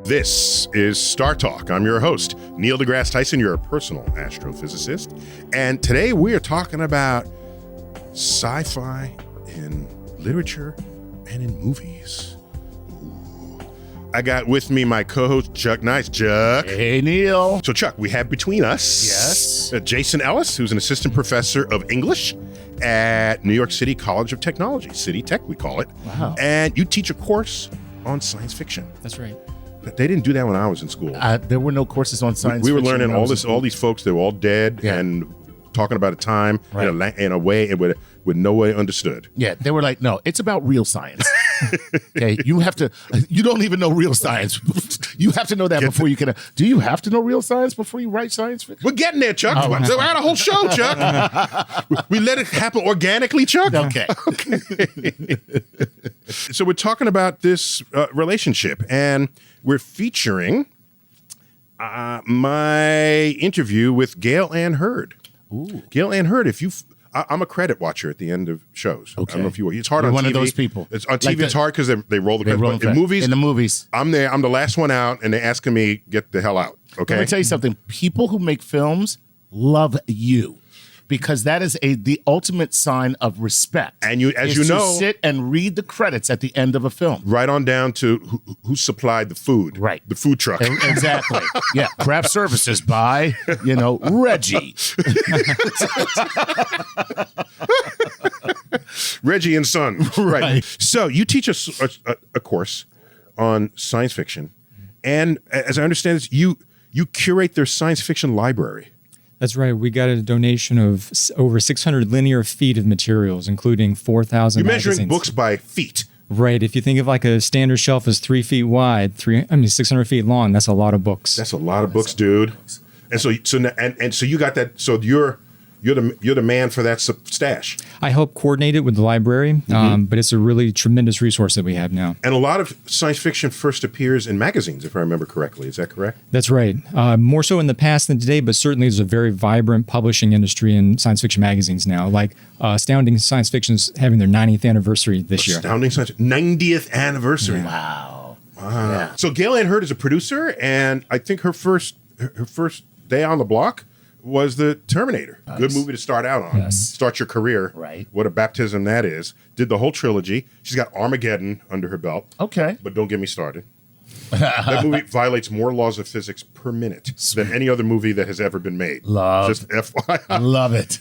This is StarTalk. I'm your host, Neil deGrasse Tyson, your personal astrophysicist. And today we are talking about sci-fi in literature and in movies. Ooh. I got with me my co-host, Chuck Nice. Chuck. Hey, Neil. So, Chuck, we have between us Jason Ellis, who's an assistant professor of English at New York City College of Technology, City Tech, we call it. Wow. And you teach a course on science fiction. That's right. They didn't do that when I was in school. There were no courses on science We were fiction learning when I was all these folks. They were all dead and talking about a time in a way with no way understood. Yeah, they were like, no, it's about real science. Okay, you don't even know real science. You have to know that before you can. Do you have to know real science before you write science fiction? We're getting there, Chuck. Oh, I had a whole show, Chuck. We let it happen organically, Chuck. Okay. So we're talking about this relationship, and we're featuring my interview with Gale Anne Hurd. Ooh. Gale Anne Hurd, I'm a credit watcher at the end of shows. Okay. I don't know if you are. It's hard You're on one TV. of those people. It's on TV. It's hard because they roll the credits. But in the movies, I'm there. I'm the last one out, and they're asking me get the hell out. Okay. Let me tell you something. People who make films love you because that is the ultimate sign of respect. And as you to know, sit and read the credits at the end of a film. Right on down to who supplied the food. Right. The food truck. Exactly. Yeah. Craft services by, Reggie. Reggie and Son. Right. So you teach us a course on science fiction. And as I understand this, you curate their science fiction library. That's right. We got a donation of over 600 linear feet of materials, including 4,000 You're measuring magazines. books by feet. Right. If you think of like a standard shelf is 3 feet wide, 600 feet long, that's a lot of books. That's a lot of books, dude. And so you got that. So you're the man for that stash. I help coordinate it with the library, but it's a really tremendous resource that we have now. And a lot of science fiction first appears in magazines, if I remember correctly. Is that correct? That's right. More so in the past than today, but certainly there's a very vibrant publishing industry in science fiction magazines now. Like Astounding Science Fiction's having their 90th anniversary this year. Astounding Science 90th anniversary. Yeah. Wow. Yeah. So Gale Anne Hurd is a producer, and I think her first day on the block was the Terminator. Nice. Good movie to start out on. Yes. Start your career. Right. What a baptism that is. Did the whole trilogy. She's got Armageddon under her belt. Okay. But don't get me started. That movie violates more laws of physics per minute than any other movie that has ever been made. Just FYI. Love it.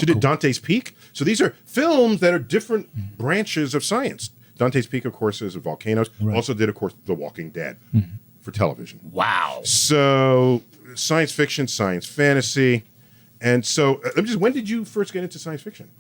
She did Dante's Peak. So these are films that are different branches of science. Dante's Peak, of course, is Volcanoes. Right. Also did, of course, The Walking Dead for television. Wow. So science fiction, science fantasy. And so when did you first get into science fiction?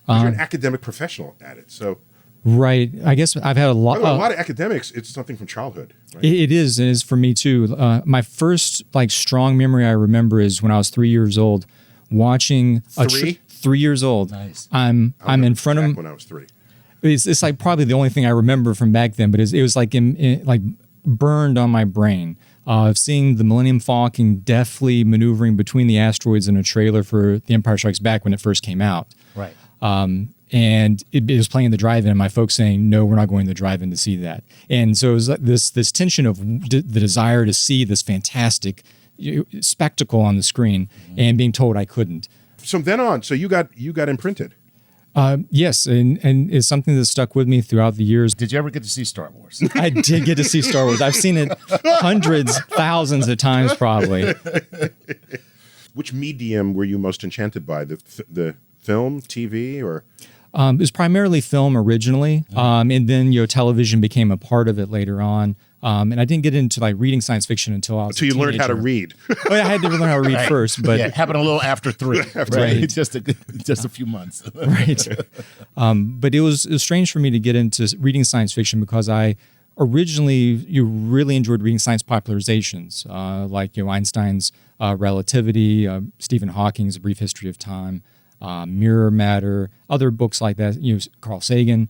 You're an academic professional at it. So right. I guess I've had a lot of academics, it's something from childhood. Right? It is for me too. My first strong memory I remember is when I was 3 years old watching 3 years old. Nice. I'm in front of when I was 3. It's like probably the only thing I remember from back then, but it was like burned on my brain. Of seeing the Millennium Falcon deftly maneuvering between the asteroids in a trailer for The Empire Strikes Back when it first came out. Right. And it was playing in the drive-in, and my folks saying, no, we're not going to the drive-in to see that. And so it was like this tension of the desire to see this fantastic spectacle on the screen and being told I couldn't. From then on, so you got imprinted. Yes, and it's something that stuck with me throughout the years. Did you ever get to see Star Wars? I did get to see Star Wars. I've seen it hundreds, thousands of times probably. Which medium were you most enchanted by? The film, TV, or? It was primarily film originally, and then television became a part of it later on. And I didn't get into reading science fiction until I was until you learned how to read. Well, I had to learn how to read first, but it happened a little after 3, right? Just a few months, right? But it was strange for me to get into reading science fiction because I originally really enjoyed reading science popularizations, like Einstein's Relativity, Stephen Hawking's A Brief History of Time, Mirror Matter, other books like that. Carl Sagan,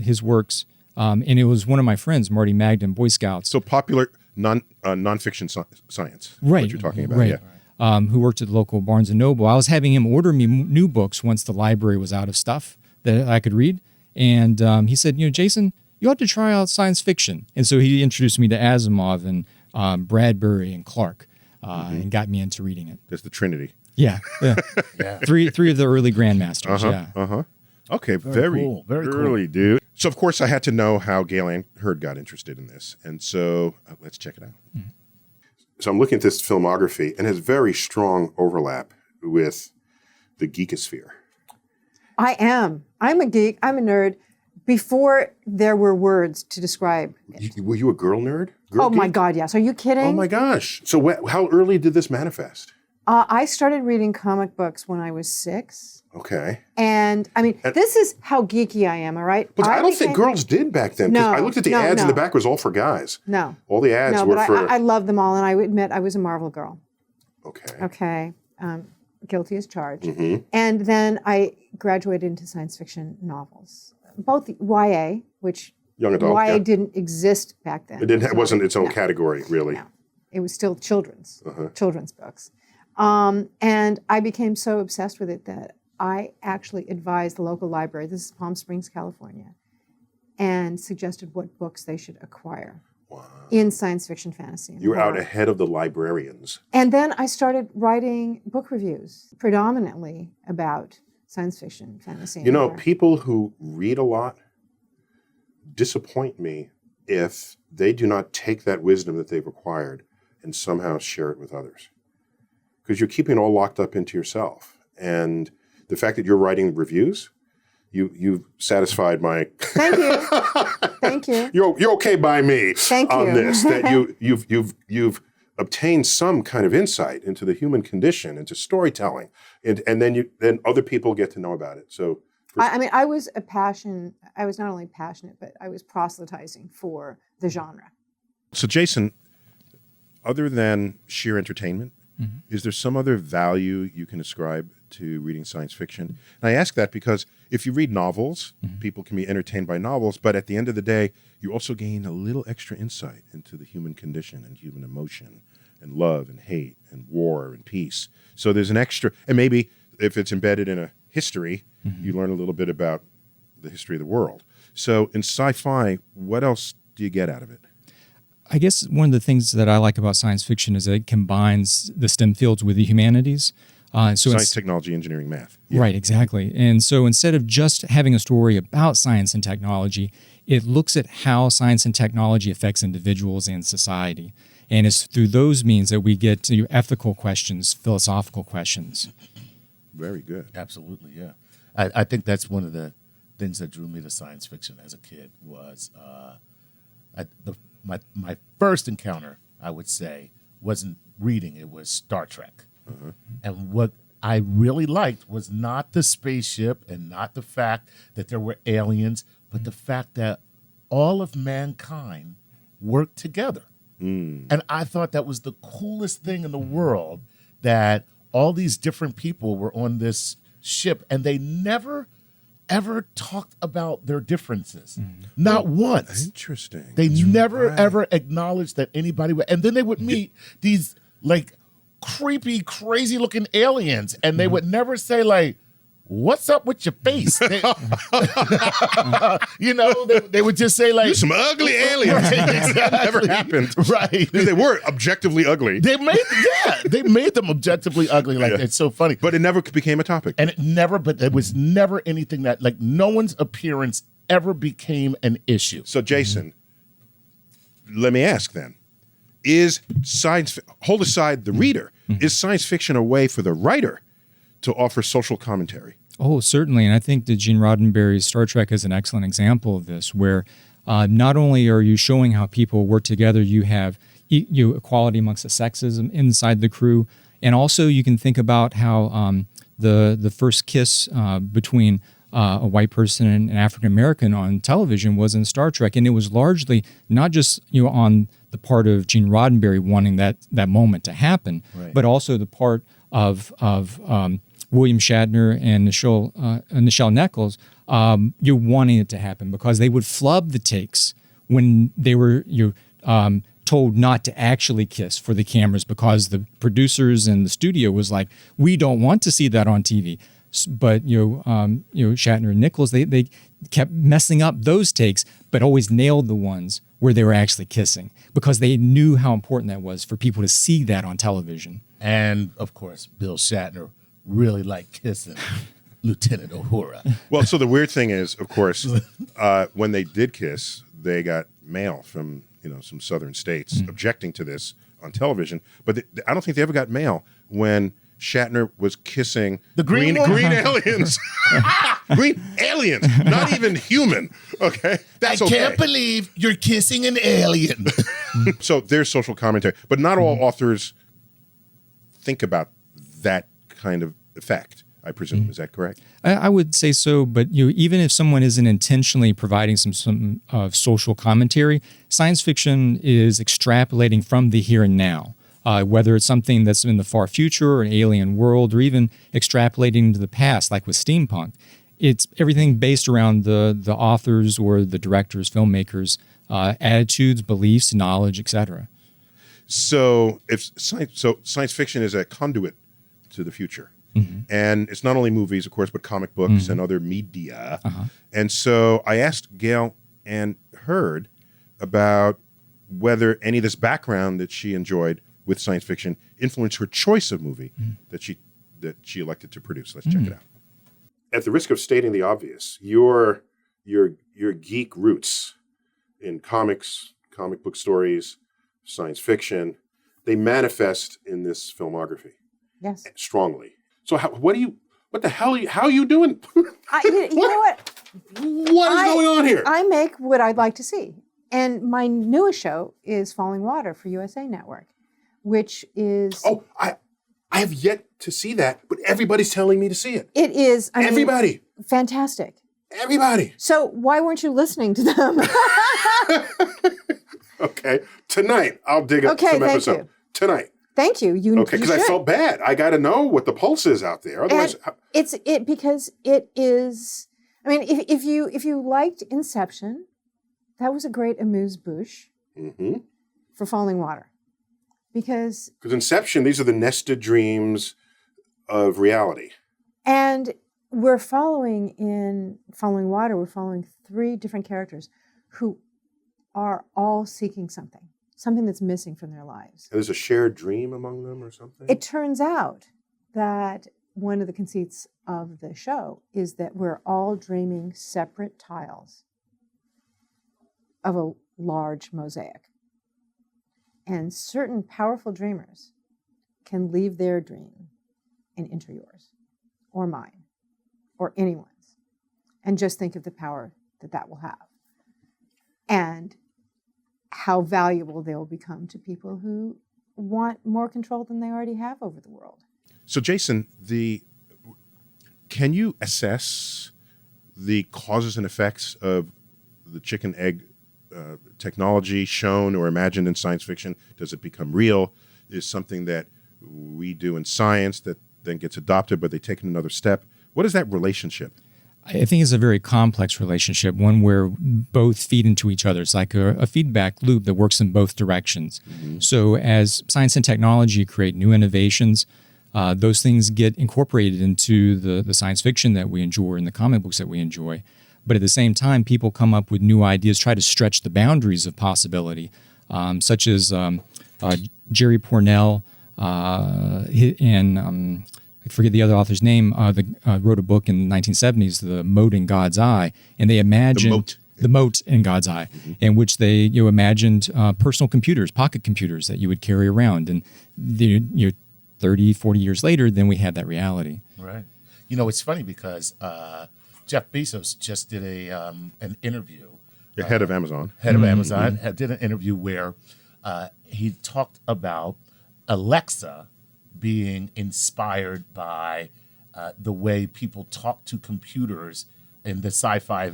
his works. And it was one of my friends, Marty Magden, Boy Scouts. So popular nonfiction science. Right. What you're talking about. Right. Yeah. Who worked at the local Barnes & Noble. I was having him order me new books once the library was out of stuff that I could read. And he said, Jason, you ought to try out science fiction. And so he introduced me to Asimov and Bradbury and Clarke, and got me into reading it. There's the Trinity. Yeah. Three of the early grandmasters. Okay, very cool. Very early, cool. Dude. So, of course, I had to know how Gale Anne Hurd got interested in this. And so let's check it out. Mm-hmm. So I'm looking at this filmography, and it has very strong overlap with the geekosphere. I am. I'm a geek. I'm a nerd. Before there were words to describe it. Were you a girl nerd? My God, yes. Are you kidding? Oh, my gosh. So how early did this manifest? I started reading comic books when I was 6. Okay. And, this is how geeky I am, all right? But I don't think girls did back then. No. I looked at the ads in the back. It was all for guys. No. All the ads were for... I loved them all, and I would admit I was a Marvel girl. Okay. Okay. Guilty as charged. Mm-hmm. And then I graduated into science fiction novels. Both YA, which young adult, YA didn't exist back then. It wasn't its own category, really. No. It was still children's books. And I became so obsessed with it that I actually advised the local library, this is Palm Springs, California, and suggested what books they should acquire in science fiction, fantasy. You were out ahead of the librarians. And then I started writing book reviews, predominantly about science fiction, fantasy. You know, people who read a lot disappoint me if they do not take that wisdom that they've acquired and somehow share it with others. Because you're keeping it all locked up into yourself. And the fact that you're writing reviews, you've satisfied my... Thank you. Thank you. You're okay by me on you. This. That you've obtained some kind of insight into the human condition, into storytelling, and then other people get to know about it. So, I was I was not only passionate, but I was proselytizing for the genre. So, Jason, other than sheer entertainment, is there some other value you can ascribe to reading science fiction? And I ask that because if you read novels, people can be entertained by novels, but at the end of the day, you also gain a little extra insight into the human condition and human emotion and love and hate and war and peace. So there's an extra, and maybe if it's embedded in a history, you learn a little bit about the history of the world. So in sci-fi, what else do you get out of it? I guess one of the things that I like about science fiction is that it combines the STEM fields with the humanities. Science, technology, engineering, math. Yeah. Right, exactly. And so instead of just having a story about science and technology, it looks at how science and technology affects individuals and society. And it's through those means that we get to ethical questions, philosophical questions. Very good. Absolutely, yeah. I think that's one of the things that drew me to science fiction as a kid was my first encounter, I would say, wasn't reading. It was Star Trek. And what I really liked was not the spaceship and not the fact that there were aliens, but the fact that all of mankind worked together. And I thought that was the coolest thing in the world, that all these different people were on this ship and they never ever talked about their differences. Not once. Interesting. They never ever acknowledged that anybody would, and then they would meet these like creepy, crazy looking aliens, and they would never say like, "What's up with your face?" They, they would just say like, "You're some ugly aliens." Right, that never happened. Right. They were objectively ugly. They made them objectively ugly. Like it's so funny. But it never became a topic. And it was never anything that like no one's appearance ever became an issue. So Jason, let me ask then. Is hold aside the reader, is science fiction a way for the writer to offer social commentary? Oh, certainly. And I think that Gene Roddenberry's Star Trek is an excellent example of this, where not only are you showing how people work together, you have equality amongst the sexes inside the crew, and also you can think about how the first kiss between a white person and an African American on television was in Star Trek, and it was largely not just on the part of Gene Roddenberry wanting that moment to happen, but also the part of William Shatner and Nichelle Nichols, you're wanting it to happen because they would flub the takes when they were told not to actually kiss for the cameras because the producers and the studio was like, we don't want to see that on TV. But Shatner and Nichols, they kept messing up those takes, but always nailed the ones where they were actually kissing because they knew how important that was for people to see that on television. And of course, Bill Shatner really liked kissing Lieutenant Uhura. Well, so the weird thing is, of course, when they did kiss, they got mail from some southern states objecting to this on television. But I don't think they ever got mail when Shatner was kissing the green aliens. Green aliens, not even human. Okay, I can't believe you're kissing an alien. So there's social commentary, but not all authors think about that kind of effect, I presume. Is that correct? I would say so, but even if someone isn't intentionally providing some social commentary, science fiction is extrapolating from the here and now. Whether it's something that's in the far future or an alien world, or even extrapolating to the past, like with steampunk. It's everything based around the authors or the directors, filmmakers, attitudes, beliefs, knowledge, etc. So science fiction is a conduit to the future. And it's not only movies, of course, but comic books and other media. And so I asked Gale Anne Hurd about whether any of this background that she enjoyed with science fiction influenced her choice of movie that she elected to produce. Let's check it out. At the risk of stating the obvious, your geek roots in comics, comic book stories, science fiction, they manifest in this filmography. Yes. Strongly. So how are you doing? You know what? What is going on here? I make what I'd like to see. And my newest show is Falling Water for USA Network, which is... Oh, I have yet to see that, but everybody's telling me to see it. It is... Everybody. Fantastic. Everybody. So why weren't you listening to them? Okay. Tonight, I'll dig up some episode. You. Tonight. Thank you. Okay, because I felt bad. I got to know what the pulse is out there. Otherwise, because it is... I mean, if you liked Inception, that was a great amuse-bouche for Falling Water. Because Inception, these are the nested dreams of reality. And we're following Water, we're following 3 different characters who are all seeking something that's missing from their lives. And there's a shared dream among them or something? It turns out that one of the conceits of the show is that we're all dreaming separate tiles of a large mosaic. And certain powerful dreamers can leave their dream and enter yours, or mine, or anyone's, and just think of the power that will have, and how valuable they will become to people who want more control than they already have over the world. So, Jason, can you assess the causes and effects of the chicken egg technology shown or imagined in science fiction? Does it become real? Is something that we do in science that then gets adopted, but they take another step? What is that relationship? I think it's a very complex relationship, one where both feed into each other. It's like a feedback loop that works in both directions. So as science and technology create new innovations, those things get incorporated into the science fiction that we enjoy and the comic books that we enjoy. But at the same time, people come up with new ideas, try to stretch the boundaries of possibility, such as Jerry Pournelle and I forget the other author's name, wrote a book in the 1970s, The Mote in God's Eye, and they imagined the mote in God's eye, in which they imagined personal computers, pocket computers that you would carry around. And 30, 40 years later, then we had that reality. Right. It's funny because Jeff Bezos just did an interview. The head of Amazon. Did an interview where he talked about Alexa being inspired by the way people talk to computers in the sci-fi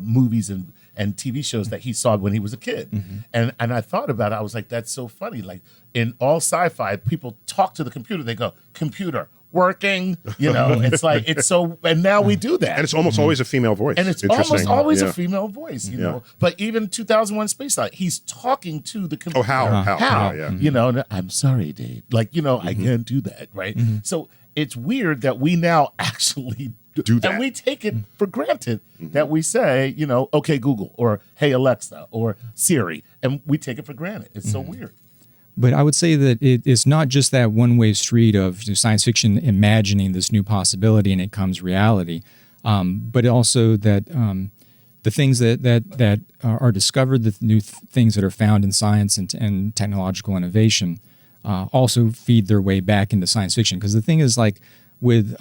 movies and TV shows that he saw when he was a kid. And I thought about it. I was like, that's so funny. Like in all sci-fi, people talk to the computer. They go, computer, working. It's like, it's so, and now we do that. And it's almost always a female voice. And it's almost always a female voice, you know. But even 2001 Space Odyssey, he's talking to the computer. Oh, how? I'm sorry, Dave. Like, I can't do that, right? So it's weird that we now actually do that. And we take it for granted that we say, okay, Google, or hey, Alexa, or Siri, and we take it for granted. It's so weird. But I would say that it's not just that one-way street of science fiction imagining this new possibility and it comes reality, but also that the things that are discovered, the new things that are found in science and technological innovation also feed their way back into science fiction. Because the thing is, like, with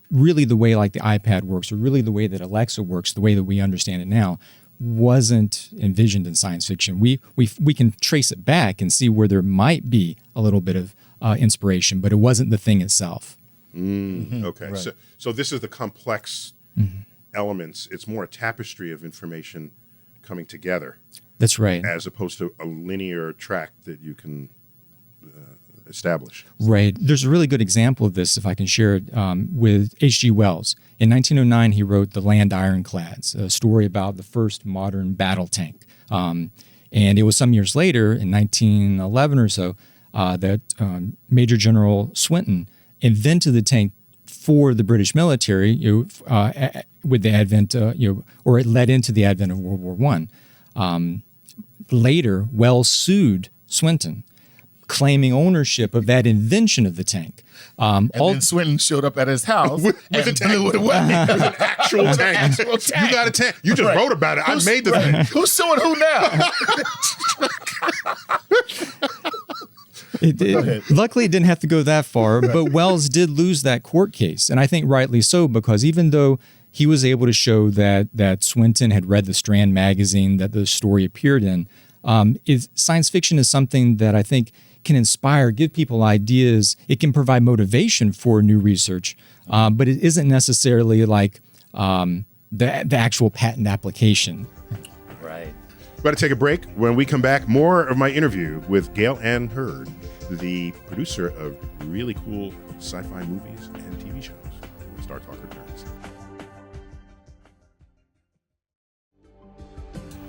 really the way like the iPad works, or really the way that Alexa works, the way that we understand it now, wasn't envisioned in science fiction. We can trace it back and see where there might be a little bit of inspiration, but it wasn't the thing itself. Okay, Right. So this is the complex elements. It's more a tapestry of information coming together, That's right. as opposed to a linear track that you can establish. Right. There's a really good example of this, if I can share it, with H.G. Wells. In 1909, he wrote The Land Ironclads, a story about the first modern battle tank. And it was some years later, in 1911 or so, that Major General Swinton invented the tank for the British military, with the advent, or it led into the advent of World War I. Later, Wells sued Swinton, claiming ownership of that invention of the tank. And then Swinton showed up at his house with a tank. blew it away. With an actual tank. You got a tank. You just wrote about it. I made the thing. Who's suing who now? Luckily, it didn't have to go that far, but Wells did lose that court case, and I think rightly so, because even though he was able to show that Swinton had read the Strand magazine that the story appeared in, science fiction is something that I think can inspire, give people ideas. It can provide motivation for new research, but it isn't necessarily like the actual patent application. Right. We're about to take a break. When we come back, more of my interview with Gale Anne Hurd, the producer of really cool sci-fi movies and TV shows. StarTalk returns.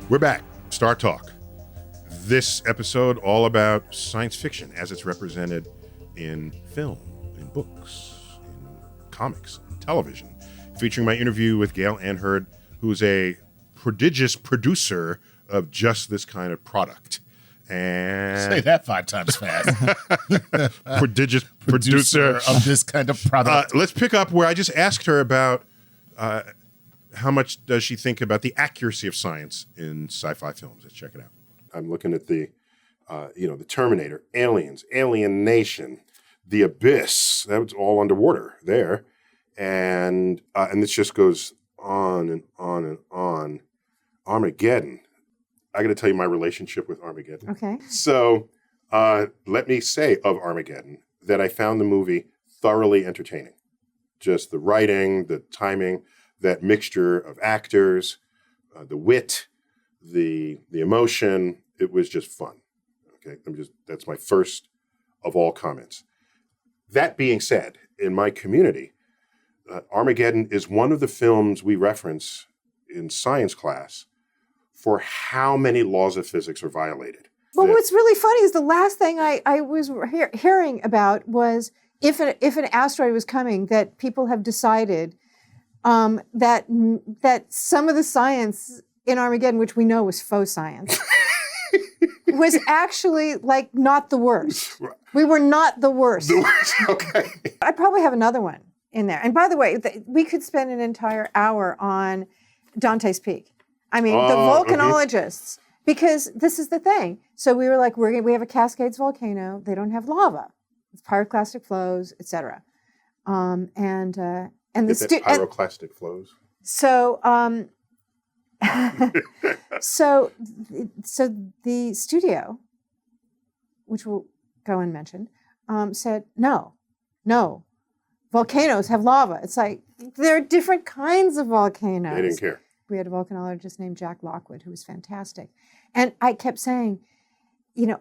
We're back. StarTalk. This episode all about science fiction as it's represented in film, in books, in comics, in television. Featuring my interview with Gale Anne Hurd, who's a prodigious producer of just this kind of product. And Say that 5 times fast. prodigious producer of this kind of product. Let's pick up where I just asked her about how much does she think about the accuracy of science in sci-fi films. Let's check it out. I'm looking at the Terminator, Aliens, Alien Nation, The Abyss. That was all underwater there, and this just goes on and on and on. Armageddon. I got to tell you my relationship with Armageddon. Okay. So let me say of Armageddon that I found the movie thoroughly entertaining. Just the writing, the timing, that mixture of actors, the wit, the emotion. It was just fun. Okay, that's my first of all comments. That being said, in my community, Armageddon is one of the films we reference in science class for how many laws of physics are violated. Well, what's really funny is the last thing I was hearing about was if an asteroid was coming, that people have decided that some of the science in Armageddon, which we know was faux science, was actually like not the worst. We were not the worst. The worst, okay. I probably have another one in there. And by the way, we could spend an entire hour on Dante's Peak. I mean, the volcanologists, because this is the thing. So we were like, we have a Cascades volcano. They don't have lava. It's pyroclastic flows, etc. And the pyroclastic flows. So so the studio, which will go unmentioned, said no, volcanoes have lava. It's like there are different kinds of volcanoes. They didn't care. We had a volcanologist named Jack Lockwood who was fantastic, and I kept saying,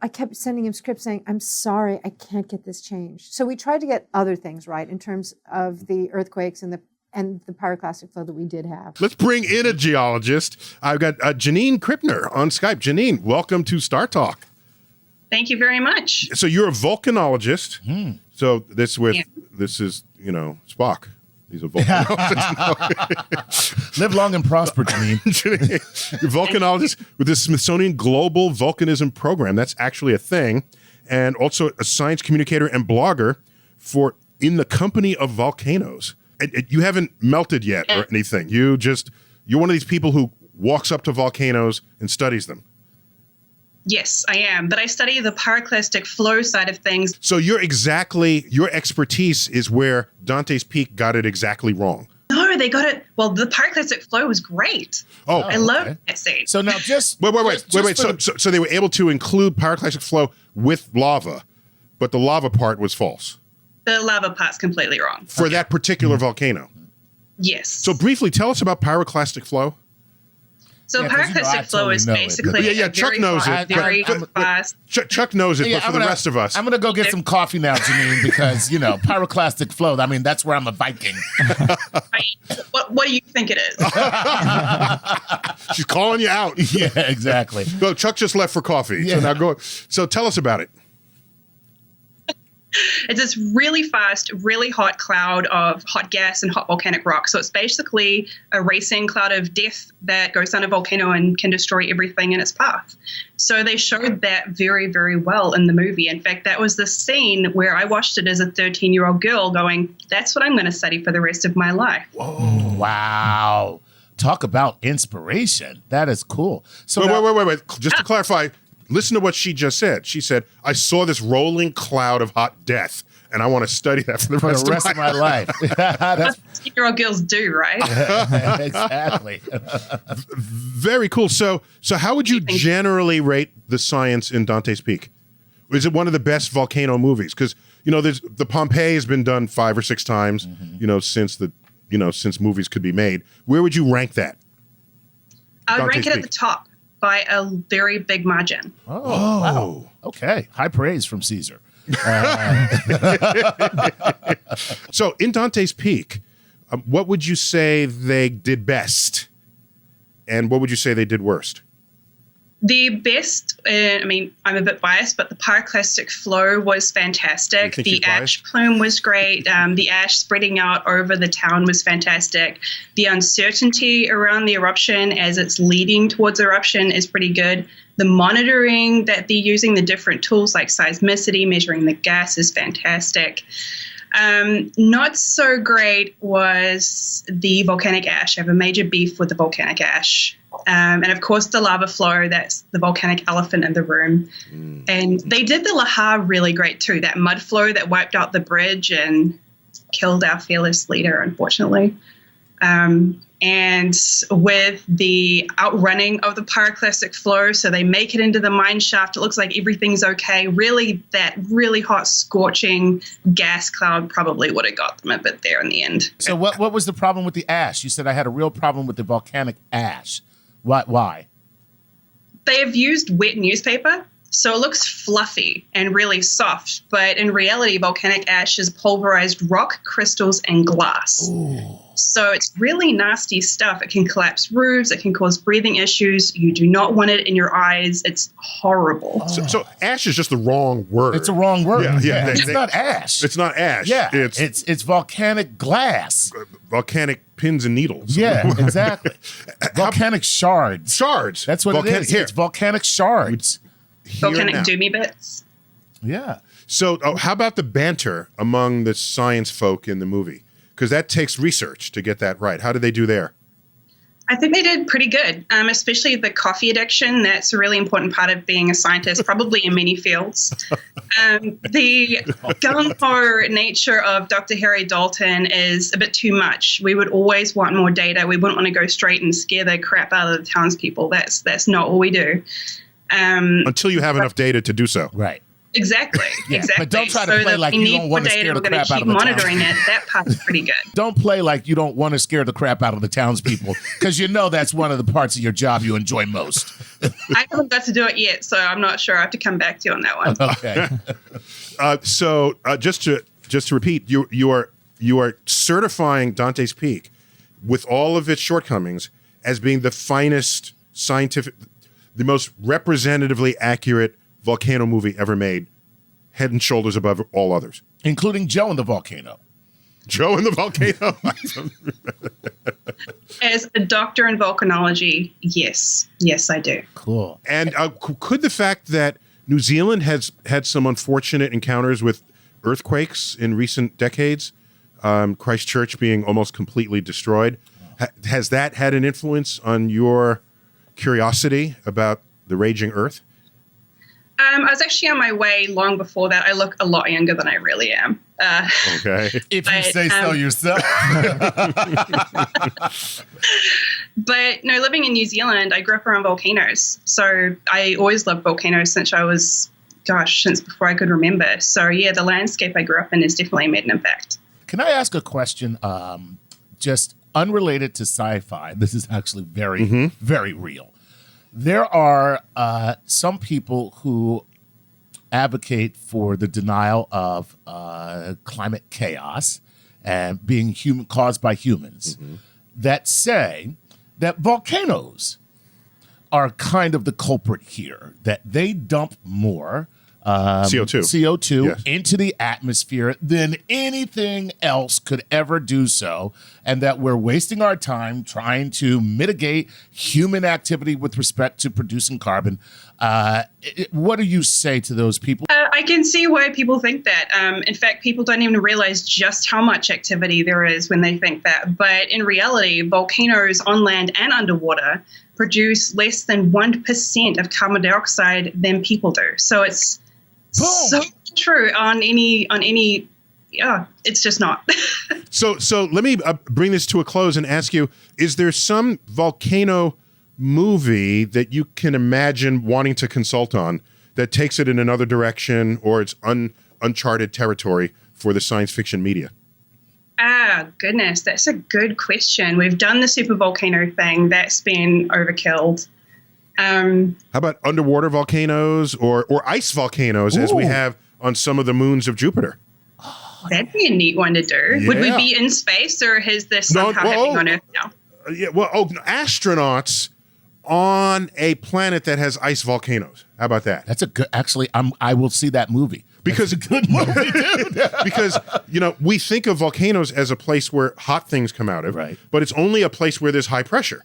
I kept sending him scripts saying, I'm sorry, I can't get this changed. So we tried to get other things right in terms of the earthquakes and the pyroclastic flow that we did have. Let's bring in a geologist. I've got Janine Krippner on Skype. Janine, welcome to StarTalk. Thank you very much. So you're a volcanologist. So this is Spock. He's a volcanologist. Live long and prosper, Janine. You're a volcanologist with the Smithsonian Global Volcanism Program. That's actually a thing. And also a science communicator and blogger for In the Company of Volcanoes. You haven't melted yet or anything. You're one of these people who walks up to volcanoes and studies them. Yes, I am. But I study the pyroclastic flow side of things. So your expertise is where Dante's Peak got it exactly wrong. No, they got it. Well, the pyroclastic flow was great. Oh, I love that scene. So now just wait. So they were able to include pyroclastic flow with lava, but the lava part was false. The lava part's completely wrong. For that particular volcano. Yes. So briefly, tell us about pyroclastic flow. So pyroclastic flow is basically Chuck knows it. Very fast. Chuck knows it, but for the rest of us. I'm going to go get some coffee now, Janine, because, pyroclastic flow, I mean, that's where I'm a Viking. What do you think it is? She's calling you out. Yeah, exactly. No, Chuck just left for coffee. Yeah. So now go. So tell us about it. It's this really fast, really hot cloud of hot gas and hot volcanic rock. So it's basically a racing cloud of death that goes down a volcano and can destroy everything in its path. So they showed that very, very well in the movie. In fact, that was the scene where I watched it as a 13-year-old girl going, that's what I'm going to study for the rest of my life. Whoa, wow. Talk about inspiration. That is cool. So wait. Just to clarify, listen to what she just said. She said, I saw this rolling cloud of hot death, and I want to study that for the rest of my life. That's what 13-year-old girls do, right? Exactly. Very cool. So how would you generally rate the science in Dante's Peak? Is it one of the best volcano movies? Because, there's the Pompeii has been done 5 or 6 times, since movies could be made. Where would you rank that? I would rank it at the top by a very big margin. Oh, wow. Okay. High praise from Caesar. So in Dante's Peak, what would you say they did best? And what would you say they did worst? The best, I'm a bit biased, but the pyroclastic flow was fantastic. The ash plume was great. The ash spreading out over the town was fantastic. The uncertainty around the eruption as it's leading towards eruption is pretty good. The monitoring that they're using, the different tools like seismicity, measuring the gas is fantastic. Not so great was the volcanic ash. I have a major beef with the volcanic ash. And of course, the lava flow, that's the volcanic elephant in the room. And they did the Laha really great too, that mud flow that wiped out the bridge and killed our fearless leader, unfortunately. And with the outrunning of the pyroclastic flow, so they make it into the mine shaft. It looks like everything's okay. Really, that really hot, scorching gas cloud probably would have got them a bit there in the end. So what was the problem with the ash? You said I had a real problem with the volcanic ash. Why? They have used wet newspaper, so it looks fluffy and really soft. But in reality, volcanic ash is pulverized rock, crystals, and glass. Ooh. So it's really nasty stuff. It can collapse roofs. It can cause breathing issues. You do not want it in your eyes. It's horrible. So ash is just the wrong word. It's a wrong word. Yeah. It's not ash. It's not ash. Yeah. It's volcanic glass. Volcanic pins and needles. Yeah, exactly. Volcanic shards. Shards. That's what it is. It's volcanic shards. Volcanic doomy bits. Yeah. So how about the banter among the science folk in the movie? Because that takes research to get that right. How did they do there? I think they did pretty good, especially the coffee addiction. That's a really important part of being a scientist, probably in many fields. The gung-ho nature of Dr. Harry Dalton is a bit too much. We would always want more data. We wouldn't want to go straight and scare the crap out of the townspeople. That's not what we do. Until you have enough data to do so. Right. Exactly. Yeah, exactly. but don't try to play like you don't want to scare the crap out of the monitoring it. That part's pretty good. Don't play like you don't want to scare the crap out of the townspeople, because that's one of the parts of your job you enjoy most. I haven't got to do it yet, so I'm not sure. I have to come back to you on that one. Okay. So just to repeat, you are certifying Dante's Peak with all of its shortcomings as being the finest scientific, the most representatively accurate volcano movie ever made, head and shoulders above all others. Including Joe and the Volcano. Joe and the volcano. As a doctor in volcanology, yes, I do. Cool. And could the fact that New Zealand has had some unfortunate encounters with earthquakes in recent decades, Christchurch being almost completely destroyed, has that had an influence on your curiosity about the raging Earth? I was actually on my way long before that. I look a lot younger than I really am. Okay. If you say so yourself. But no, living in New Zealand, I grew up around volcanoes. So I always loved volcanoes since before I could remember. So yeah, the landscape I grew up in has definitely made an impact. Can I ask a question just unrelated to sci-fi? This is actually very, very real. There are some people who advocate for the denial of climate chaos and being caused by humans that say that volcanoes are kind of the culprit here, that they dump more CO2 Yes. into the atmosphere than anything else could ever do so, and that we're wasting our time trying to mitigate human activity with respect to producing carbon. What do you say to those people? I can see why people think that. In fact, people don't even realize just how much activity there is when they think that. But in reality, volcanoes on land and underwater produce less than 1% of carbon dioxide than people do. So it's so true on any. Yeah, it's just not. So let me bring this to a close and ask you: is there some volcano movie that you can imagine wanting to consult on that takes it in another direction, or it's uncharted territory for the science fiction media? Goodness, that's a good question. We've done the supervolcano thing. That's been overkilled. How about underwater volcanoes or ice volcanoes, as we have on some of the moons of Jupiter? That'd be a neat one to do. Yeah. Would we be in space, or is this somehow happening on Earth now? Astronauts on a planet that has ice volcanoes. How about that? That's a good. Actually, I will see that movie. Because That's a good movie, dude. Because we think of volcanoes as a place where hot things come out of, right? But it's only a place where there's high pressure,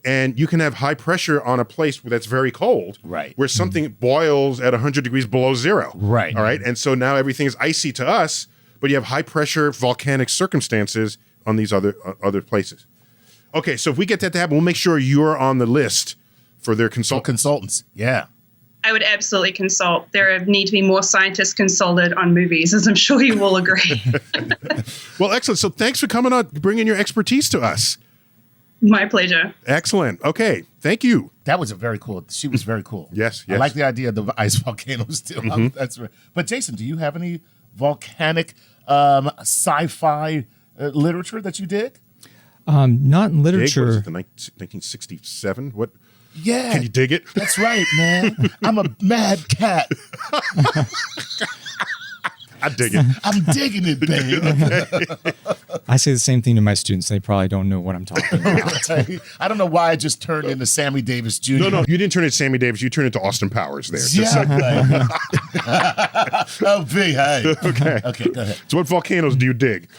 and you can have high pressure on a place that's very cold, right? Where something boils at 100 degrees below zero, right? All right, and so now everything is icy to us, but you have high pressure volcanic circumstances on these other places. Okay, so if we get that to happen, we'll make sure you're on the list for their consultants. Yeah. I would absolutely consult. There need to be more scientists consulted on movies, as I'm sure you will agree. Well, excellent. So thanks for coming on, bringing your expertise to us. My pleasure. Excellent. Okay, thank you. That was she was very cool. Yes. I like the idea of the ice volcanoes too. That's right. But Jason, do you have any volcanic sci-fi literature that you dig? Not in literature. What is it, the 1967? What? Yeah. Can you dig it? That's right, man. I'm a mad cat. I dig it. I'm digging it, babe. I say the same thing to my students. They probably don't know what I'm talking about. I don't know why I just turned into Sammy Davis Jr. No, you didn't turn into Sammy Davis. You turned into Austin Powers there. Yeah. Oh, B, hey. Okay, go ahead. So what volcanoes do you dig?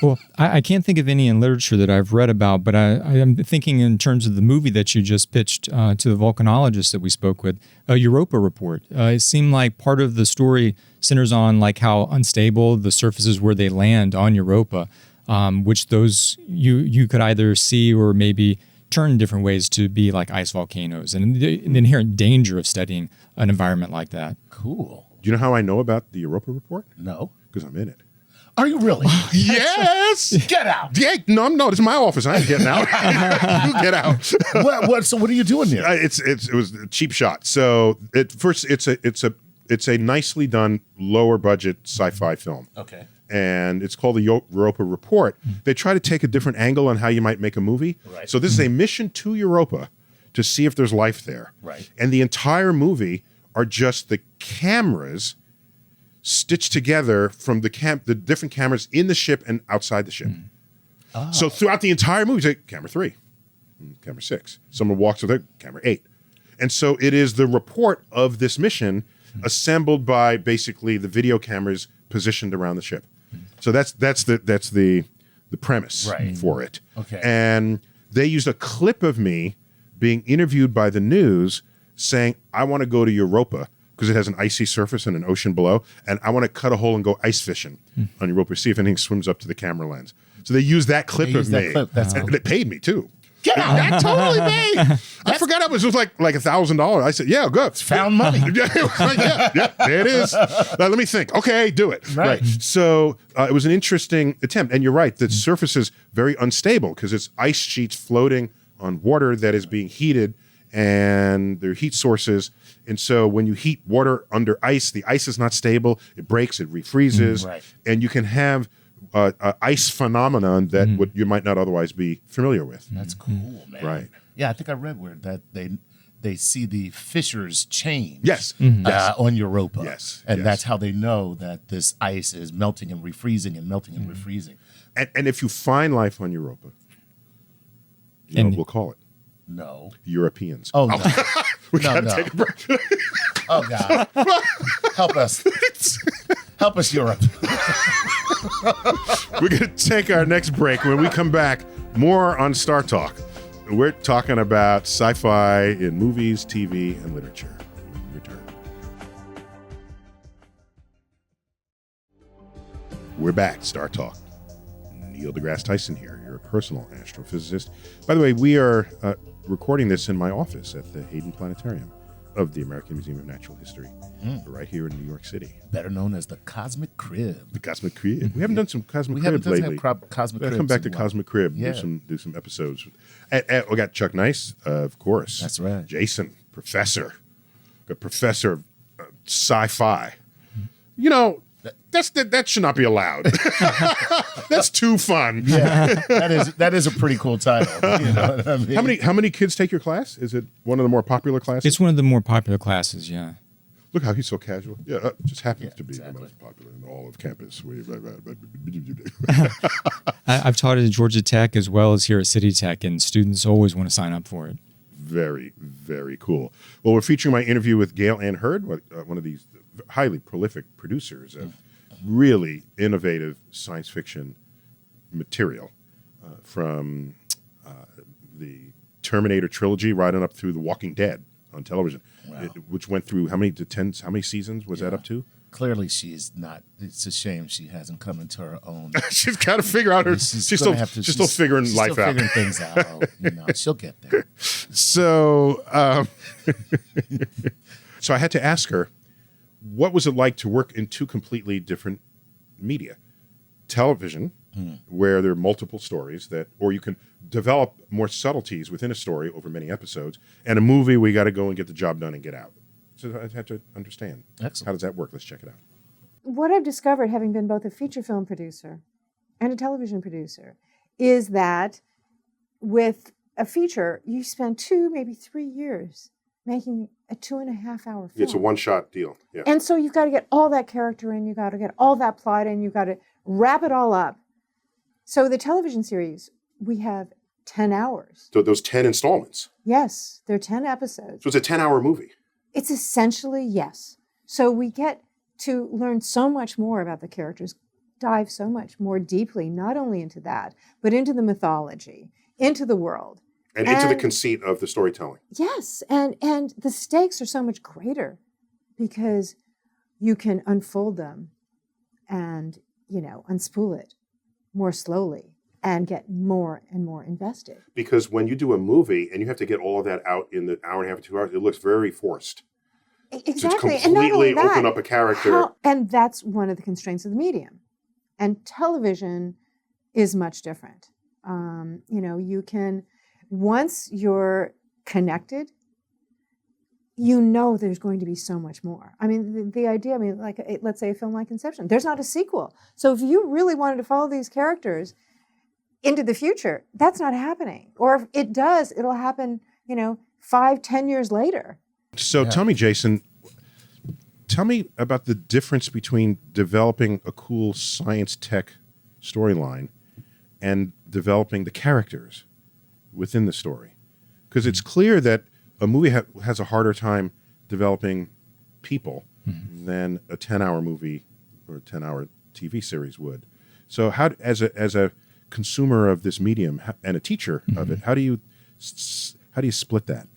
Well, I can't think of any in literature that I've read about, but I am thinking in terms of the movie that you just pitched to the volcanologist that we spoke with, Europa Report. It seemed like part of the story centers on like how unstable the surfaces where they land on Europa, which those you could either see or maybe turn in different ways to be like ice volcanoes, and the inherent danger of studying an environment like that. Cool. Do you know how I know about the Europa Report? No. Because I'm in it. Are you really? Yes. Get out. Yeah. No. This is my office. I ain't getting out. You get out. So what are you doing there? It was a cheap shot. So it's a nicely done lower budget sci-fi film. Okay. And it's called the Europa Report. They try to take a different angle on how you might make a movie. Right. So this is a mission to Europa to see if there's life there. Right. And the entire movie are just the cameras stitched together from the different cameras in the ship and outside the ship. Oh. So throughout the entire movie, say camera 3, camera 6. Someone walks with it, camera 8. And so it is the report of this mission assembled by basically the video cameras positioned around the ship. So that's the premise for it. Okay. And they used a clip of me being interviewed by the news saying, I want to go to Europa because it has an icy surface and an ocean below, and I want to cut a hole and go ice fishing on Europa, see if anything swims up to the camera lens. So they used that clip of me. And they paid me too. That totally paid. I forgot it was like $1,000. I said, yeah, good. It's found money. yeah, there it is. Let me think. Okay, do it. Right. So it was an interesting attempt. And you're right, the surface is very unstable because it's ice sheets floating on water that is being heated, and there are heat sources. And so when you heat water under ice, the ice is not stable. It breaks, it refreezes, and you can have ice phenomenon that you might not otherwise be familiar with. That's cool, man. Right. Yeah, I think I read where that they see the fissures change. Yes. On Europa. Yes. And that's how they know that this ice is melting and refreezing and melting and refreezing. And if you find life on Europa, you know what we'll call it? No. Europeans. Oh, no. We gotta take a break. Oh, God. Help us. Help us, Europe. We're going to take our next break. When we come back, more on StarTalk. We're talking about sci-fi in movies, TV, and literature. Return. We're back. StarTalk. Neil deGrasse Tyson here, your personal astrophysicist. By the way, we are recording this in my office at the Hayden Planetarium of the American Museum of Natural History, right here in New York City. Better known as the Cosmic Crib. The Cosmic Crib. We haven't done some Cosmic Crib lately. Cosmic Crib. Come back to Cosmic Crib. Yeah. Do some episodes. And we got Chuck Nice, of course. That's right. Jason, professor. Got professor of sci-fi. You know, that should not be allowed. That's too fun. Yeah, that is a pretty cool title. You know what I mean? How many kids take your class? Is it one of the more popular classes? It's one of the more popular classes, yeah. Look how he's so casual. Yeah, just happens to be the most popular in all of campus. I've taught at Georgia Tech as well as here at City Tech, and students always want to sign up for it. Very, very cool. Well, we're featuring my interview with Gale Anne Hurd, one of these highly prolific producers of really innovative science fiction material, from the Terminator trilogy right on up through The Walking Dead on television, which went through how many seasons was that up to? Clearly, she's not. It's a shame she hasn't come into her own. She's got to figure out her. She's still figuring life out. Figuring things out. You know, she'll get there. So, so I had to ask her, what was it like to work in two completely different media? Television, where there are multiple stories or you can develop more subtleties within a story over many episodes, and a movie we got to go and get the job done and get out. So I had to understand. Excellent. How does that work? Let's check it out. What I've discovered, having been both a feature film producer and a television producer, is that with a feature, you spend 2, maybe 3 years making a 2.5-hour film. It's a one-shot deal. Yeah. And so you've got to get all that character in, you've got to get all that plot in, you've got to wrap it all up. So the television series, we have 10 hours. So those 10 installments. Yes, they're 10 episodes. So it's a 10-hour movie. It's essentially, yes. So we get to learn so much more about the characters, dive so much more deeply, not only into that, but into the mythology, into the world. And into the conceit of the storytelling. Yes, and the stakes are so much greater because you can unfold them and, unspool it more slowly and get more and more invested. Because when you do a movie and you have to get all of that out in the hour and a half to 2 hours, it looks very forced. Exactly. To completely open up a character. And that's one of the constraints of the medium. And television is much different. You can, once you're connected, there's going to be so much more. I mean, the idea, let's say a film like Inception, there's not a sequel. So if you really wanted to follow these characters into the future, that's not happening. Or if it does, it'll happen, 5-10 years later. So tell me, Jason, about the difference between developing a cool science tech storyline and developing the characters within the story. Because it's clear that a movie has a harder time developing people than a 10-hour movie or a 10-hour TV series would. So how, as a consumer of this medium and a teacher of it, how do you split that?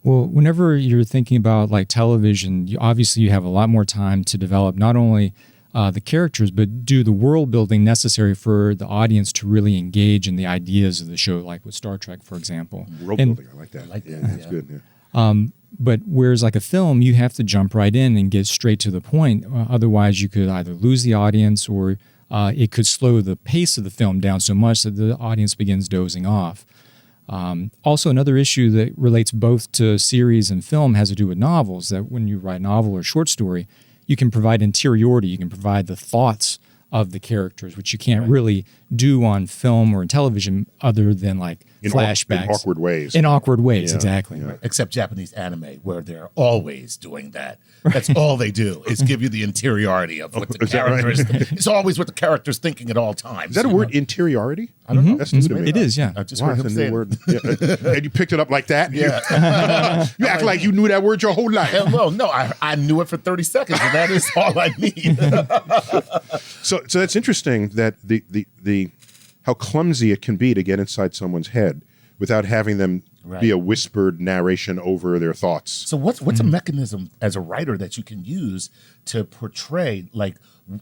Well, whenever you're thinking about like television, obviously you have a lot more time to develop not only the characters, but do the world building necessary for the audience to really engage in the ideas of the show, like with Star Trek, for example. World building, I like that. That's good. Yeah. But whereas like a film, you have to jump right in and get straight to the point. Otherwise, you could either lose the audience or it could slow the pace of the film down so much that the audience begins dozing off. Also, another issue that relates both to series and film has to do with novels, that when you write a novel or short story, you can provide interiority, you can provide the thoughts of the characters, which you can't really do on film or in television other than like flashbacks. In awkward ways. In awkward ways, exactly. Right. Except Japanese anime, where they're always doing that. That's all they do is give you the interiority of what the characters. Right? It's always what the character's thinking at all times. Is that a word, interiority? I don't know. That's new to me. It is, yeah. I just heard him say word. Yeah. And you picked it up like that? Yeah. You act like you knew that word your whole life. Well, no, I knew it for 30 seconds, and that is all I need. So that's interesting that the how clumsy it can be to get inside someone's head without having them be a whispered narration over their thoughts. So what's a mechanism as a writer that you can use to portray like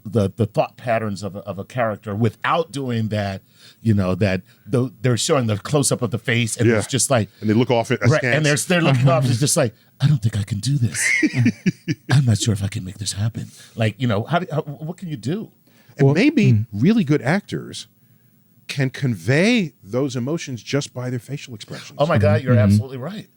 the thought patterns of a character without doing that? You know, that they're showing the close up of the face, and it's just like, and they look off at right, and they're looking off. It's just like, I don't think I can do this. I'm not sure if I can make this happen. Like, you know, what can you do? And maybe really good actors can convey those emotions just by their facial expressions. Oh my God, you're absolutely right.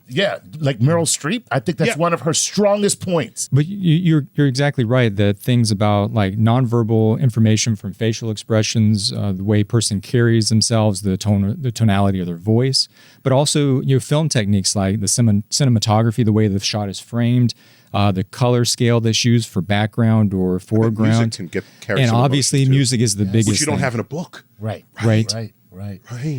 Yeah, like Meryl Streep, I think that's one of her strongest points. But you're exactly right that things about like nonverbal information from facial expressions, the way a person carries themselves, the tonality of their voice, but also film techniques like the cinematography, the way the shot is framed, the color scale that's used for background or foreground. Music can carry and some obviously music is the biggest which you don't thing. have in a book. Right.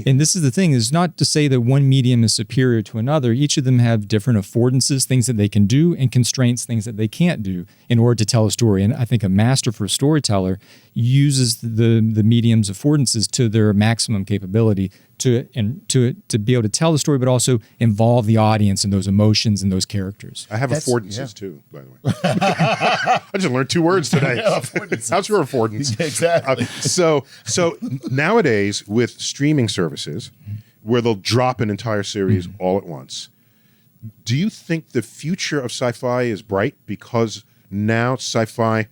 And this is the thing, is not to say that one medium is superior to another. Each of them have different affordances, things that they can do, and constraints, things that they can't do in order to tell a story. And I think a masterful storyteller uses the medium's affordances to their maximum capability to be able to tell the story, but also involve the audience in those emotions and those characters. I have affordances too, by the way. I just learned 2 words today. How's your affordance? Exactly. So nowadays with streaming services, where they'll drop an entire series all at once, do you think the future of sci-fi is bright because now sci-fi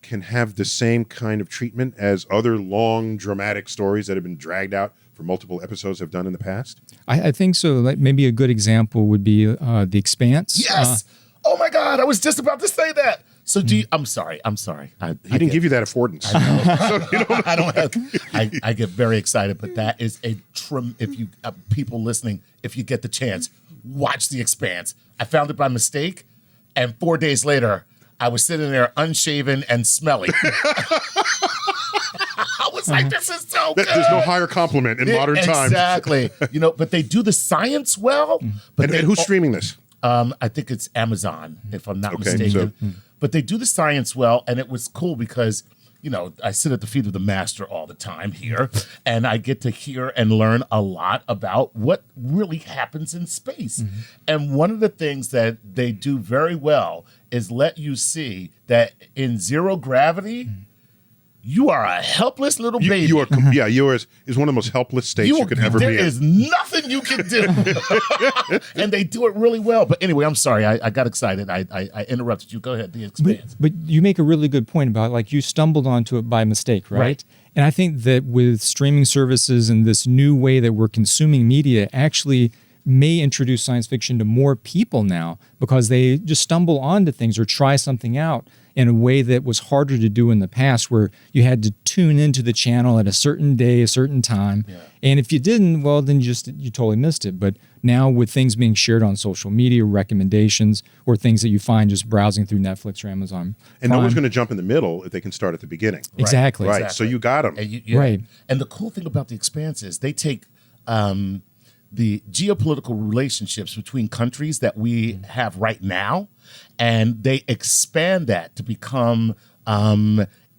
can have the same kind of treatment as other long, dramatic stories that have been dragged out for multiple episodes have done in the past? I think so. Like maybe a good example would be The Expanse. Yes. Oh my God, I was just about to say that. So do you? I'm sorry. He didn't give you that affordance. I don't have. I get very excited, but that is a if you people listening, if you get the chance, watch The Expanse. I found it by mistake, and 4 days later, I was sitting there unshaven and smelly. I was like, this is so good. There's no higher compliment in modern times. Exactly. But they do the science well. But and who's streaming this? I think it's Amazon, if I'm not mistaken. But they do the science well, and it was cool because, I sit at the feet of the master all the time here, and I get to hear and learn a lot about what really happens in space. And one of the things that they do very well is let you see that in zero gravity, you are a helpless little baby. Yours is one of the most helpless states you could ever be in. There is nothing you can do. And they do it really well. But anyway, I'm sorry. I got excited. I interrupted you. Go ahead. The Expanse. But you make a really good point about like you stumbled onto it by mistake, right? And I think that with streaming services and this new way that we're consuming media actually may introduce science fiction to more people now because they just stumble onto things or try something out in a way that was harder to do in the past, where you had to tune into the channel at a certain day, a certain time. And if you didn't, well, then you totally missed it. But now with things being shared on social media, recommendations, or things that you find just browsing through Netflix or Amazon And no one's going to jump in the middle if they can start at the beginning. Exactly. Right. So you got them. Right. And the cool thing about The Expanse is they take the geopolitical relationships between countries that we have right now, and they expand that to become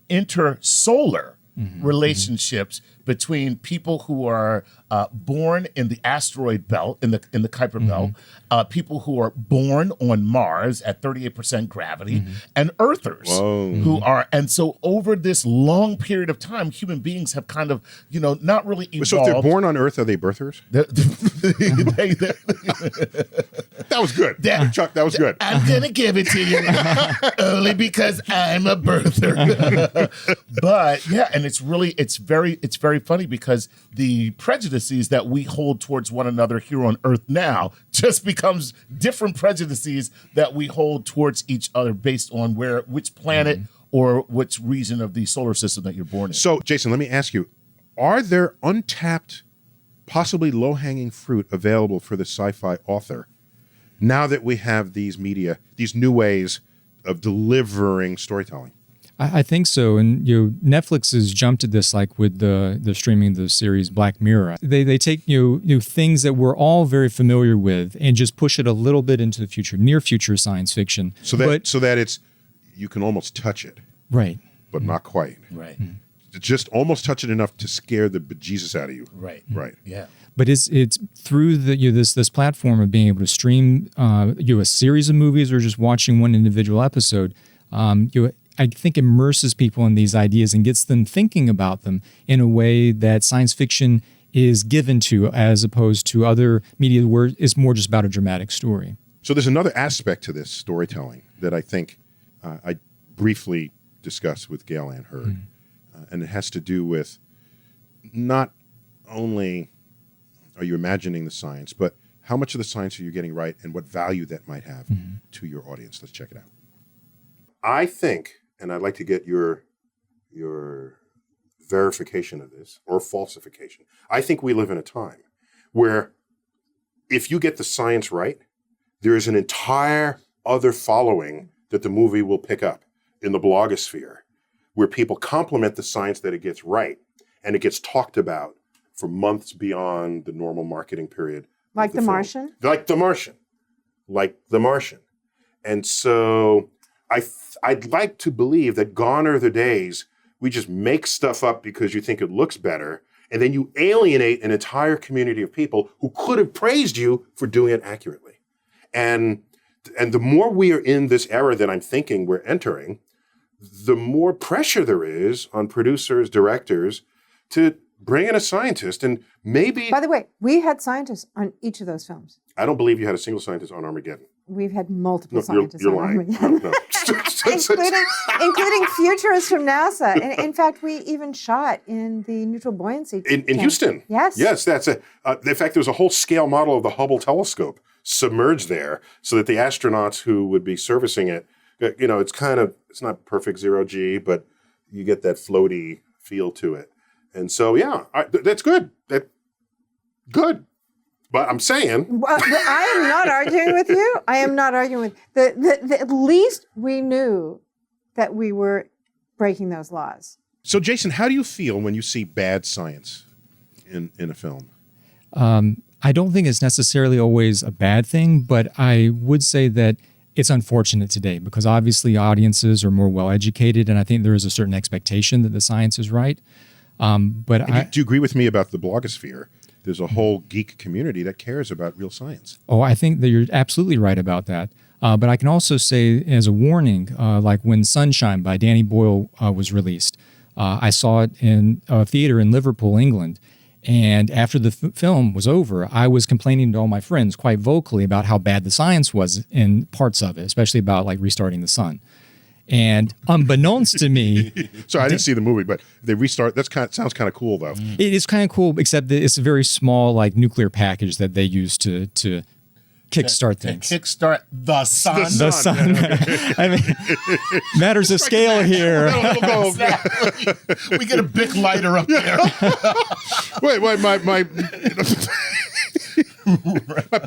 intersolar relationships between people who are born in the asteroid belt, in the Kuiper belt, people who are born on Mars at 38% gravity, and Earthers who are. And so over this long period of time, human beings have kind of, not really evolved. So if they're born on Earth, are they birthers? That was good. Chuck, that was good. I'm going to give it to you only because I'm a birther. But yeah, and it's very funny because the prejudices that we hold towards one another here on Earth now just becomes different prejudices that we hold towards each other based on which planet or which region of the solar system that you're born in. So, Jason, let me ask you, are there untapped, possibly low-hanging fruit available for the sci-fi author now that we have these new ways of delivering storytelling? I think so, and Netflix has jumped at this, like with the streaming of the series Black Mirror. They take things that we're all very familiar with and just push it a little bit into the future, near future science fiction. So that you can almost touch it, right? But not quite, right? Just almost touch it enough to scare the bejesus out of you, right? Yeah. But it's through this platform of being able to stream a series of movies or just watching one individual episode. I think immerses people in these ideas and gets them thinking about them in a way that science fiction is given to, as opposed to other media where it's more just about a dramatic story. So there's another aspect to this storytelling that I think I briefly discussed with Gale Anne Hurd, and it has to do with not only are you imagining the science, but how much of the science are you getting right and what value that might have to your audience. Let's check it out. I think, and I'd like to get your verification of this, or falsification. I think we live in a time where if you get the science right, there is an entire other following that the movie will pick up in the blogosphere, where people compliment the science that it gets right, and it gets talked about for months beyond the normal marketing period. Like The Martian? Like The Martian. And so I'd like to believe that gone are the days we just make stuff up because you think it looks better, and then you alienate an entire community of people who could have praised you for doing it accurately. And the more we are in this era that I'm thinking we're entering, the more pressure there is on producers, directors to bring in a scientist, and maybe... By the way, we had scientists on each of those films. I don't believe you had a single scientist on Armageddon. We've had multiple scientists you're on lying. Armageddon. No. including futurists from NASA. And in fact, we even shot in the neutral buoyancy in Houston. Yes, that's it. In fact, there's a whole scale model of the Hubble telescope submerged there, so that the astronauts who would be servicing it, it's not perfect zero G, but you get that floaty feel to it. And so, that's good. Good. But I'm saying... Well, I am not arguing with you. I am not arguing with... At least we knew that we were breaking those laws. So, Jason, how do you feel when you see bad science in a film? I don't think it's necessarily always a bad thing, but I would say that it's unfortunate today because obviously audiences are more well-educated, and I think there is a certain expectation that the science is right. Do you agree with me about the blogosphere? There's a whole geek community that cares about real science. Oh, I think that you're absolutely right about that. But I can also say as a warning, like when Sunshine by Danny Boyle was released, I saw it in a theater in Liverpool, England. And after the film was over, I was complaining to all my friends quite vocally about how bad the science was in parts of it, especially about like restarting the sun. And unbeknownst to me... So I didn't see the movie, but they restart. Sounds kind of cool, though. It is kind of cool, except that it's a very small like nuclear package that they use to kickstart things. Kickstart the sun. The sun. I mean, matters of scale here. Exactly. We get a big lighter up there. Wait, my my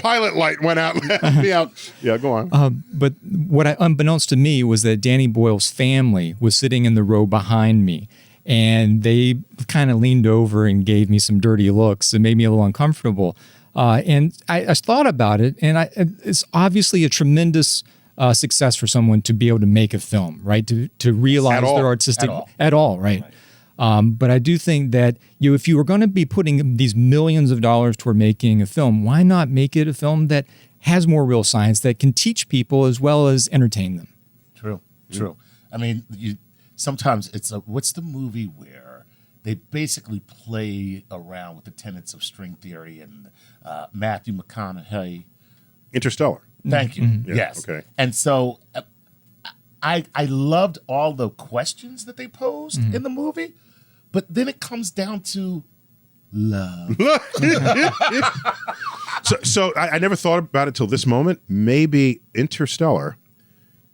pilot light went out. Let me out. Yeah, go on. But what unbeknownst to me was that Danny Boyle's family was sitting in the row behind me, and they kind of leaned over and gave me some dirty looks and made me a little uncomfortable. And I thought about it, and it's obviously a tremendous success for someone to be able to make a film, right? To realize their artistic at all, right? But I do think that if you were going to be putting these millions of dollars toward making a film, why not make it a film that has more real science that can teach people as well as entertain them? True. I mean, sometimes it's what's the movie where they basically play around with the tenets of string theory and Matthew McConaughey. Interstellar. Thank you. Yeah, Yes. okay. And so I loved all the questions that they posed in the movie, but then it comes down to love. So I never thought about it till this moment. Maybe Interstellar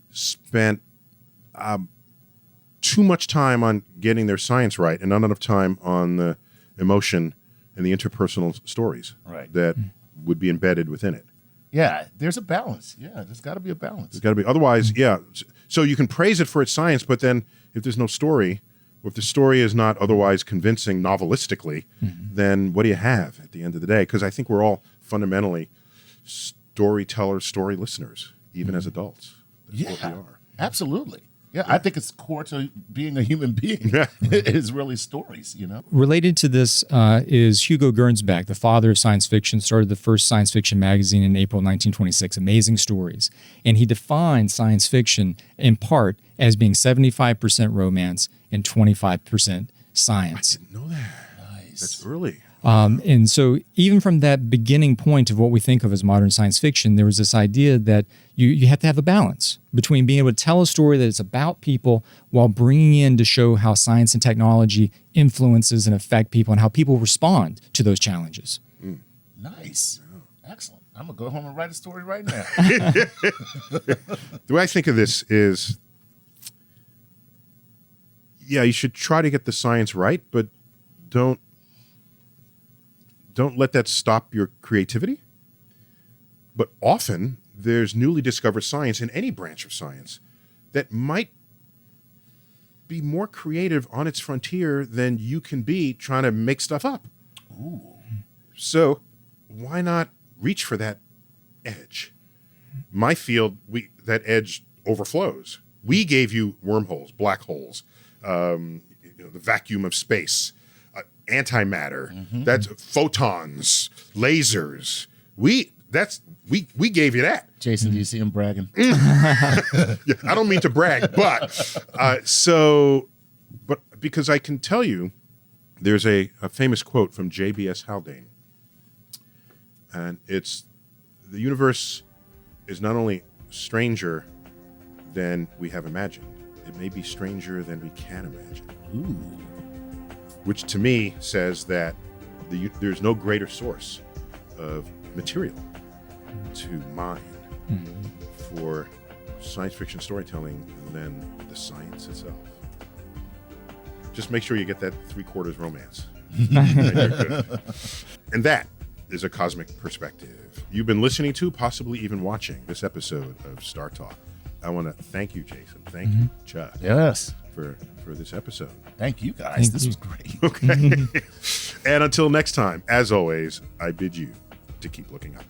spent too much time on getting their science right and not enough time on the emotion and the interpersonal stories that would be embedded within it. Yeah, there's a balance. Yeah, there's got to be a balance. There's got to be. Otherwise, So you can praise it for its science, but then if there's no story, or if the story is not otherwise convincing novelistically, then what do you have at the end of the day? Because I think we're all fundamentally storytellers, story listeners, even as adults. That's what we are. Absolutely. Yeah, I think it's core to being a human being. It is really stories, Related to this is Hugo Gernsback, the father of science fiction, started the first science fiction magazine in April 1926, Amazing Stories. And he defined science fiction in part as being 75% romance and 25% science. I didn't know that. Nice. That's early. And so even from that beginning point of what we think of as modern science fiction, there was this idea that you have to have a balance between being able to tell a story that is about people while bringing in to show how science and technology influences and affect people and how people respond to those challenges. Nice. Excellent. I'm going to go home and write a story right now. The way I think of this is, you should try to get the science right, but don't let that stop your creativity. But often there's newly discovered science in any branch of science that might be more creative on its frontier than you can be trying to make stuff up. Ooh. So why not reach for that edge? My field, that edge overflows. We gave you wormholes, black holes, the vacuum of space, antimatter, that's photons, lasers. We gave you that. Jason, do you see him bragging? I don't mean to brag, but because I can tell you, there's a famous quote from J.B.S. Haldane, and it's, the universe is not only stranger than we have imagined, it may be stranger than we can imagine. Ooh. Which to me says that there's no greater source of material to mine for science fiction storytelling than the science itself. Just make sure you get that 3/4 romance. And that is a cosmic perspective. You've been listening to, possibly even watching, this episode of StarTalk. I want to thank you, Jason. Thank you, Chuck. Yes. For this episode. Thank you, guys. This was great. Okay. And until next time, as always, I bid you to keep looking up.